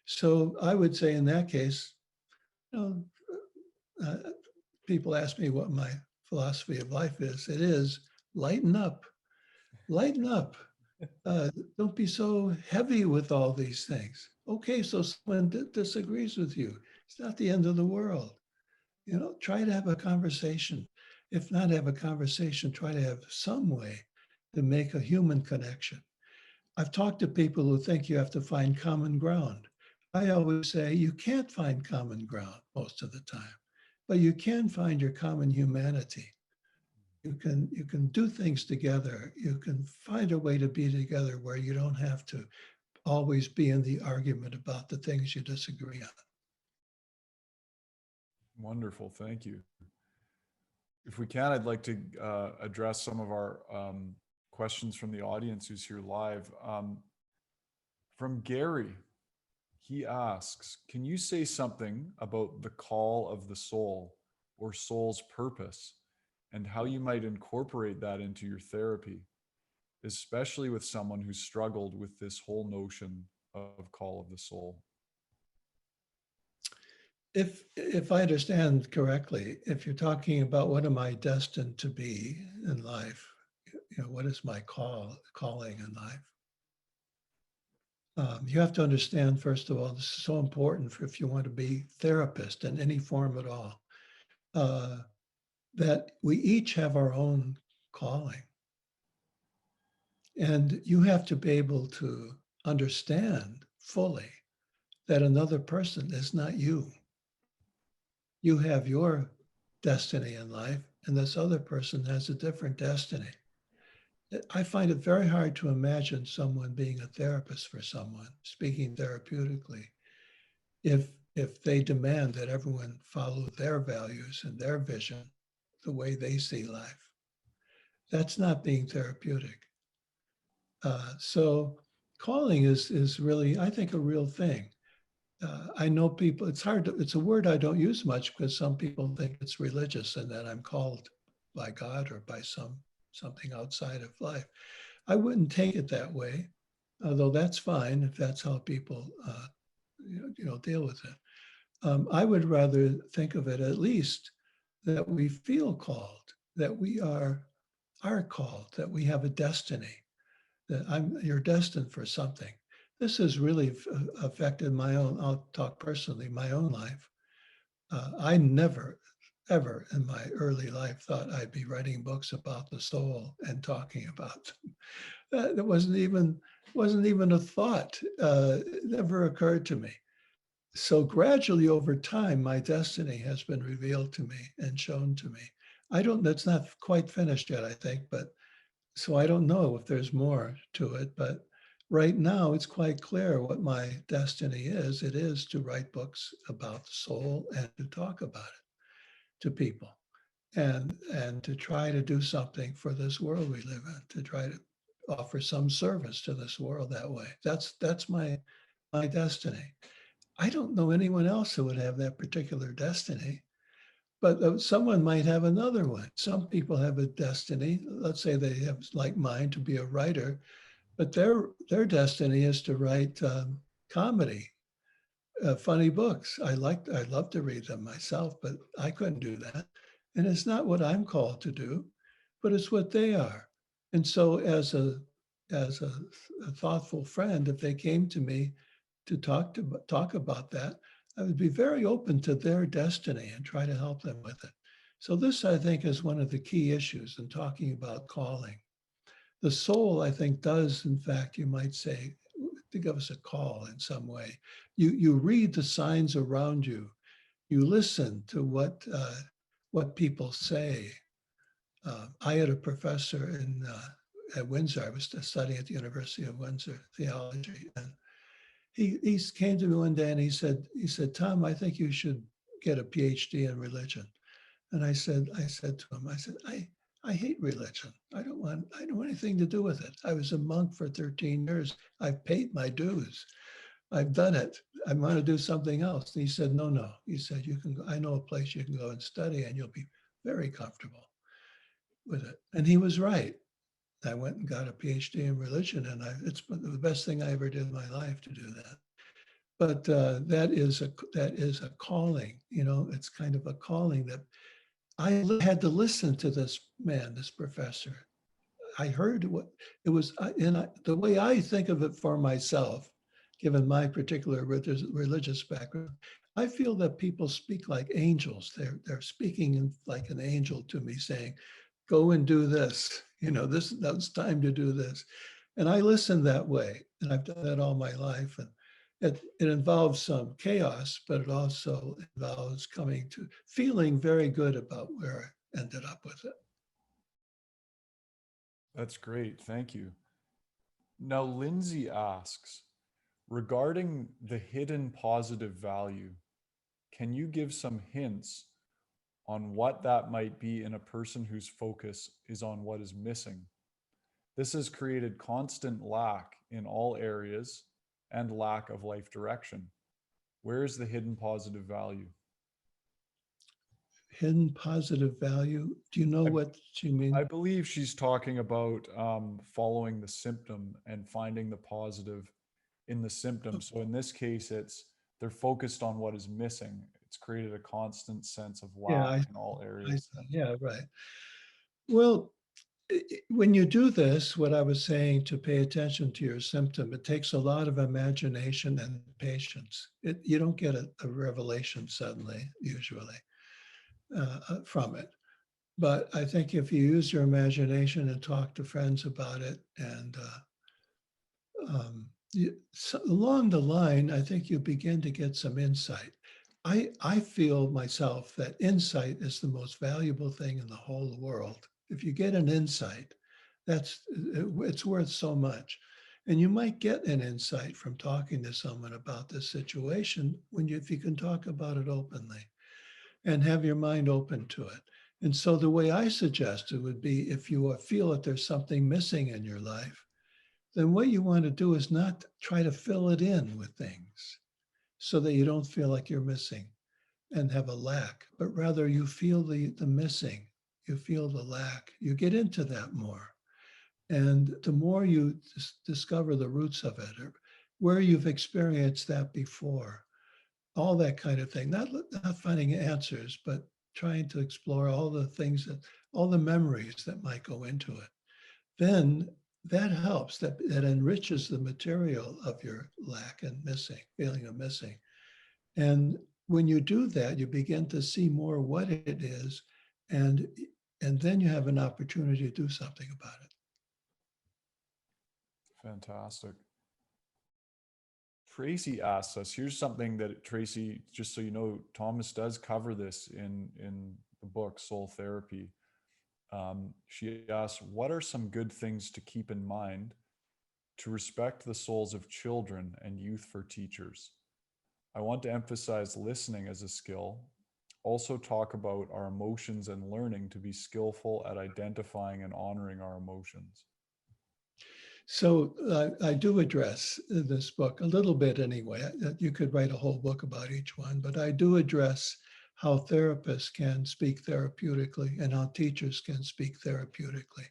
So I would say in that case, you know, people ask me what my philosophy of life is. It is lighten up, lighten up. Don't be so heavy with all these things. Okay, so someone disagrees with you. It's not the end of the world. Try to have a conversation. If not have a conversation, try to have some way to make a human connection. I've talked to people who think you have to find common ground. I always say you can't find common ground most of the time, but you can find your common humanity. You can do things together. You can find a way to be together where you don't have to always be in the argument about the things you disagree on. Wonderful. Thank you. If we can, I'd like to address some of our questions from the audience who's here live. From Gary, he asks, can you say something about the call of the soul or soul's purpose and how you might incorporate that into your therapy, especially with someone who's struggled with this whole notion of call of the soul? If I understand correctly, if you're talking about what am I destined to be in life, what is my calling in life? You have to understand, first of all, this is so important if you want to be therapist in any form at all, that we each have our own calling. And you have to be able to understand fully that another person is not you. You have your destiny in life, and this other person has a different destiny. I find it very hard to imagine someone being a therapist for someone, speaking therapeutically, if they demand that everyone follow their values and their vision the way they see life. That's not being therapeutic. So calling is really, I think, a real thing. I know people, it's hard to, it's a word I don't use much because some people think it's religious and that I'm called by God or by something outside of life. I wouldn't take it that way, although that's fine if that's how people deal with it. I would rather think of it at least that we feel called, that we are called, that we have a destiny, that you're destined for something. This has really affected my own, I'll talk personally, my own life. I never, ever in my early life thought I'd be writing books about the soul and talking about that. It wasn't even a thought. It never occurred to me. So gradually over time, my destiny has been revealed to me and shown to me. That's not quite finished yet, I think, but so I don't know if there's more to it, but right now it's quite clear what my destiny is. It is to write books about the soul and to talk about it to people and to try to do something for this world we live in, to try to offer some service to this world that way. That's my destiny. I don't know anyone else who would have that particular destiny, but someone might have another one. Some people have a destiny. Let's say they have, like mine, to be a writer, but their destiny is to write comedy, funny books. I'd love to read them myself, but I couldn't do that. And it's not what I'm called to do, but it's what they are. And so as a thoughtful friend, if they came to me to talk about that, I would be very open to their destiny and try to help them with it. So this, I think, is one of the key issues in talking about calling. The soul, I think, does, in fact, you might say, to give us a call in some way. You read the signs around you. You listen to what people say. I had a professor at Windsor. I was studying at the University of Windsor theology, and he came to me one day and he said, Tom, I think you should get a PhD in religion. And I said to him, I hate religion. I don't want anything to do with it. I was a monk for 13 years. I've paid my dues. I've done it. I want to do something else. And he said, no. He said, you can go, I know a place you can go and study and you'll be very comfortable with it. And he was right. I went and got a PhD in religion, and it's been the best thing I ever did in my life to do that. But that is a calling. It's kind of a calling that I had to listen to this man, this professor. I heard what it was, the way I think of it for myself, given my particular religious background. I feel that people speak like angels. They're speaking like an angel to me, saying, "Go and do this." Now it's time to do this, and I listen that way, and I've done that all my life. And it involves some chaos, but it also involves coming to feeling very good about where I ended up with it. That's great. Thank you. Now, Lindsay asks, regarding the hidden positive value, can you give some hints on what that might be in a person whose focus is on what is missing? This has created constant lack in all areas and lack of life direction. Where is the hidden positive value? Hidden positive value. Do you know what you mean? I believe she's talking about following the symptom and finding the positive in the symptom. So in this case, they're focused on what is missing. It's created a constant sense of Yeah, lack in all areas. yeah, right. Well, when you do this, what I was saying, to pay attention to your symptom, it takes a lot of imagination and patience. You don't get a revelation suddenly, usually, from it. But I think if you use your imagination and talk to friends about it, and so along the line, I think you begin to get some insight. I feel myself that insight is the most valuable thing in the whole world. If you get an insight, it's worth so much. And you might get an insight from talking to someone about this situation if you can talk about it openly and have your mind open to it. And so the way I suggest it would be, if you feel that there's something missing in your life, then what you want to do is not try to fill it in with things. so that you don't feel like you're missing and have a lack, but rather you feel the missing, you feel the lack, you get into that more. And the more you discover the roots of it, or where you've experienced that before, all that kind of thing, not finding answers, but trying to explore all the things all the memories that might go into it, then that helps, that enriches the material of your lack and missing, feeling of missing. And when you do that, you begin to see more what it is, and then you have an opportunity to do something about it. Fantastic. Tracy asks us, here's something that Tracy, just so you know, Thomas does cover this in the book, Soul Therapy. She asks, what are some good things to keep in mind to respect the souls of children and youth for teachers? I want to emphasize listening as a skill. Also talk about our emotions and learning to be skillful at identifying and honoring our emotions. So I do address in this book a little bit anyway. You could write a whole book about each one, but I do address how therapists can speak therapeutically and how teachers can speak therapeutically.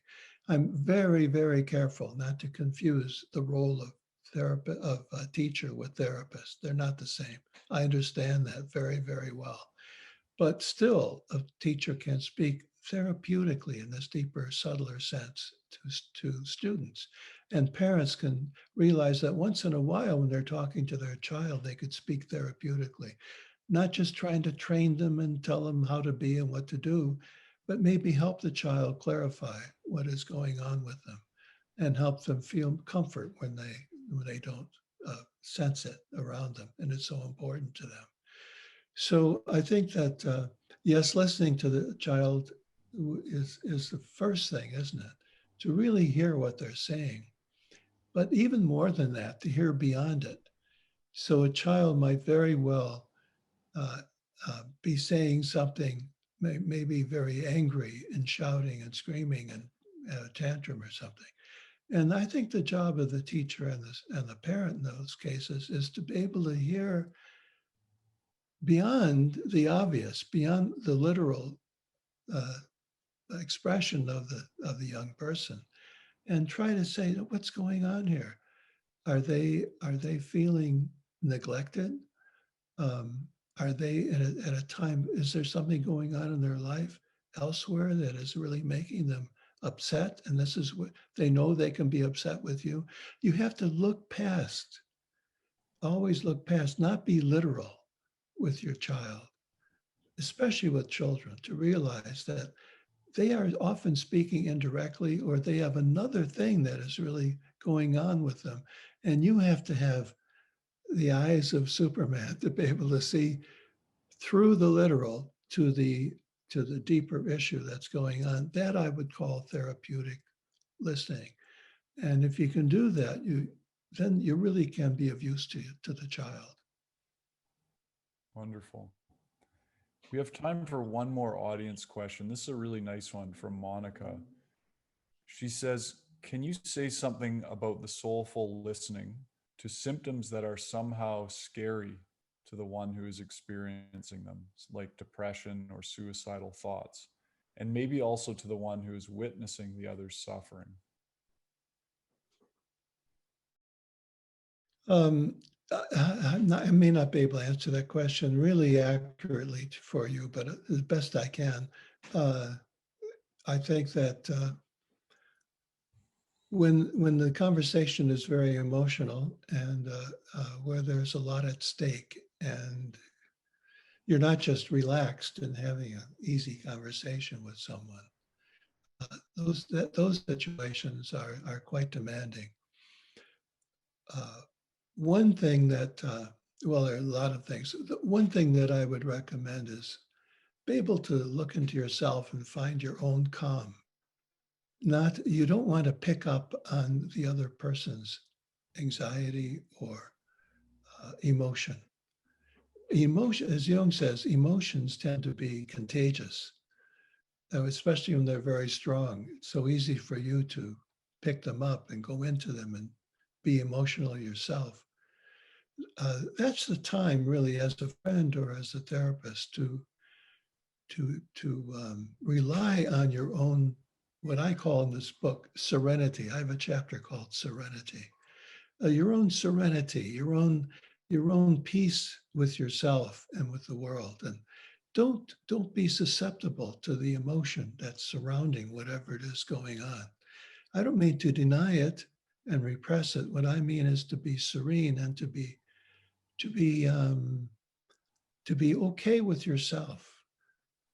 I'm very, very careful not to confuse the role of a teacher with therapist. They're not the same. I understand that very, very well. But still, a teacher can speak therapeutically in this deeper, subtler sense to students. And parents can realize that once in a while, when they're talking to their child, they could speak therapeutically, not just trying to train them and tell them how to be and what to do, but maybe help the child clarify what is going on with them and help them feel comfort when they don't sense it around them. And it's so important to them. So I think that, yes, listening to the child is the first thing, isn't it? To really hear what they're saying. But even more than that, to hear beyond it. So a child might very well uh, be saying something, maybe very angry and shouting and screaming and a tantrum or something. And I think the job of the teacher and the parent in those cases is to be able to hear beyond the obvious, beyond the literal uh, expression of the young person, and try to say, what's going on here? Are they feeling neglected? Um, are they at a time? Is there something going on in their life elsewhere that is really making them upset? And this is what they know they can be upset with you. You have to look past. Always look past, not be literal with your child, especially with children, to realize that they are often speaking indirectly, or they have another thing that is really going on with them. And you have to have the eyes of Superman to be able to see through the literal to the deeper issue that's going on. That I would call therapeutic listening. And if you can do that, then you really can be of use to the child. Wonderful. We have time for one more audience question. This is a really nice one from Monica. She says, can you say something about the soulful listening to symptoms that are somehow scary to the one who is experiencing them, like depression or suicidal thoughts, and maybe also to the one who is witnessing the other's suffering? I may not be able to answer that question really accurately for you, but as best I can. I think that when the conversation is very emotional and where there's a lot at stake, and you're not just relaxed and having an easy conversation with someone, those situations are quite demanding. One thing that, well, there are a lot of things. One thing that I would recommend is be able to look into yourself and find your own calm. You don't want to pick up on the other person's anxiety or emotion. Emotion, as Jung says, emotions tend to be contagious, especially when they're very strong. It's so easy for you to pick them up and go into them and be emotional yourself. that's the time really as a friend or as a therapist to rely on your own, what I call in this book, serenity. I have a chapter called Serenity. Your own serenity, your own peace with yourself and with the world. And don't be susceptible to the emotion that's surrounding whatever it is going on. I don't mean to deny it and repress it. What I mean is to be serene and to be to be okay with yourself,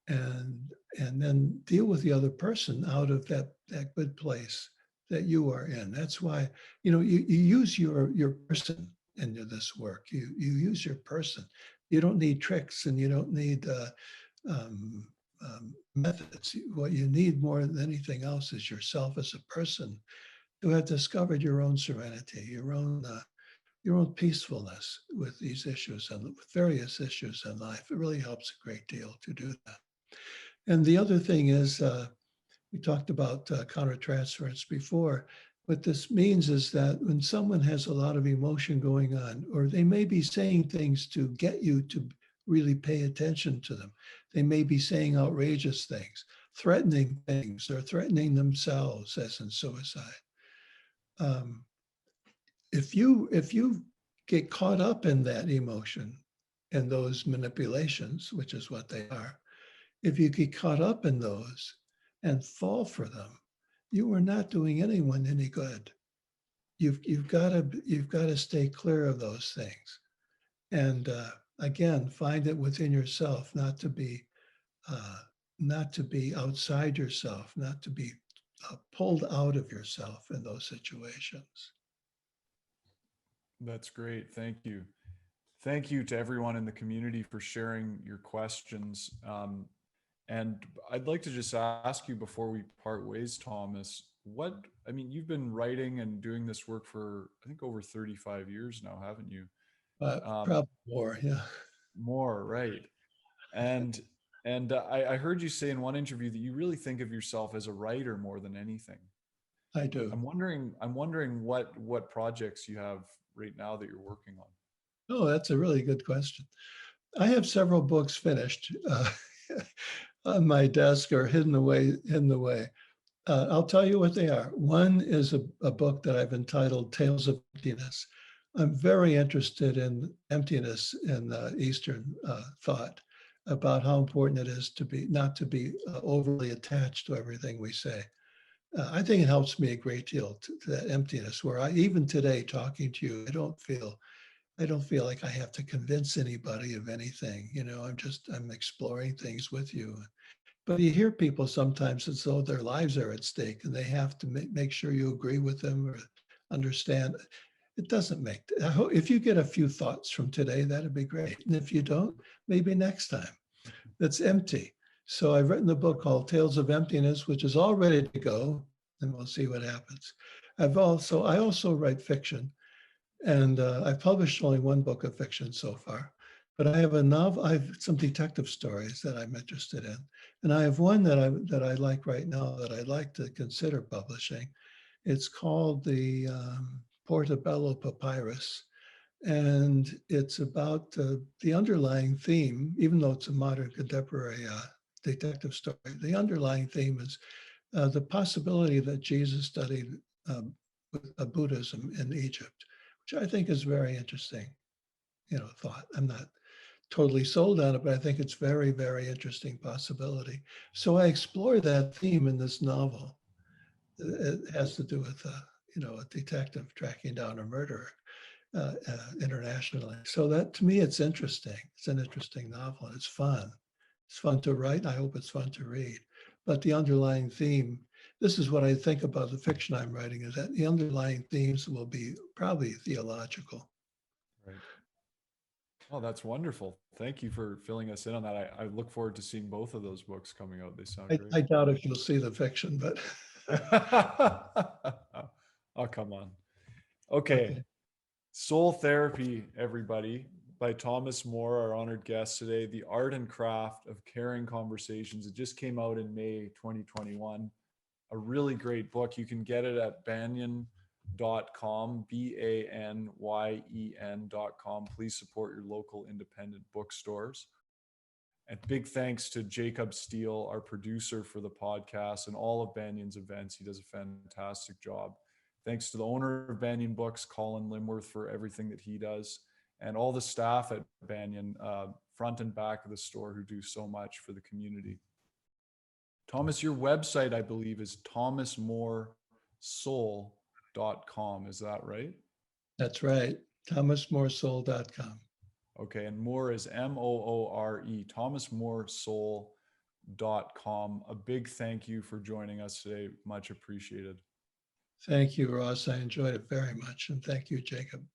and then deal with the other person out of that good place that you are in. That's why, you use your person in this work. You use your person. You don't need tricks, and you don't need um, methods. What you need more than anything else is yourself as a person who have discovered your own serenity, your own peacefulness with these issues and with various issues in life. It really helps a great deal to do that. And the other thing is, we talked about countertransference before. What this means is that when someone has a lot of emotion going on, or they may be saying things to get you to really pay attention to them, they may be saying outrageous things, threatening things, or threatening themselves, as in suicide. Um, if you get caught up in that emotion and those manipulations, which is what they are, if you get caught up in those and fall for them, you are not doing anyone any good. You've got to stay clear of those things, and again, find it within yourself, uh, not to be outside yourself, not to be pulled out of yourself in those situations. That's great. Thank you. Thank you to everyone in the community for sharing your questions. And I'd like to just ask you before we part ways, Thomas, I mean, you've been writing and doing this work for, I think, over 35 years now, haven't you? Um, Probably more, yeah. More, right. And I heard you say in one interview that you really think of yourself as a writer more than anything. I do. I'm wondering what projects you have right now that you're working on. Oh, that's a really good question. I have several books finished on my desk or hidden away. I'll tell you what they are. One is a book that I've entitled Tales of Emptiness. I'm very interested in emptiness in Eastern thought, about how important it is to be not to be overly attached to everything we say. I think it helps me a great deal to that emptiness, where I, even today talking to you, I don't feel like I have to convince anybody of anything. I'm exploring things with you. But you hear people sometimes as though their lives are at stake and they have to make sure you agree with them or understand. It doesn't make, if you get a few thoughts from today, that'd be great. And if you don't, maybe next time. That's empty. So I've written a book called Tales of Emptiness, which is all ready to go, and we'll see what happens. I also write fiction, and I've published only one book of fiction so far. But I have a novel. I have some detective stories that I'm interested in, and I have one that I like right now that I'd like to consider publishing. It's called the Portobello Papyrus, and it's about the underlying theme. Even though it's a modern contemporary detective story, the underlying theme is the possibility that Jesus studied um, Buddhism in Egypt, which I think is very interesting. Thought. I'm not totally sold on it, but I think it's very, very interesting possibility. So I explore that theme in this novel. It has to do with a detective tracking down a murderer internationally. So that, to me, it's interesting. It's an interesting novel. It's fun. It's fun to write. I hope it's fun to read. But the underlying theme, this is what I think about the fiction I'm writing, is that the underlying themes will be probably theological. Right. Oh, that's wonderful. Thank you for filling us in on that. I look forward to seeing both of those books coming out. They sound I great. doubt if you'll see the fiction, but Oh, come on. Okay. okay. Soul Therapy, everybody, by Thomas More, our honored guest today. The Art and Craft of Caring Conversations. It just came out in May 2021. A really great book. You can get it at Banyen banyen.com. Please support your local independent bookstores. And big thanks to Jacob Steele, our producer for the podcast and all of Banyen's events. He does a fantastic job. Thanks to the owner of Banyen Books, Colin Limworth, for everything that he does, and all the staff at Banyen, front and back of the store, who do so much for the community. Thomas, your website, I believe, is thomasmoresoul.com. Is that right? That's right. thomasmoresoul.com. Okay, and Moore is Moore, thomasmoresoul.com. A big thank you for joining us today. Much appreciated. Thank you, Ross. I enjoyed it very much. And thank you, Jacob.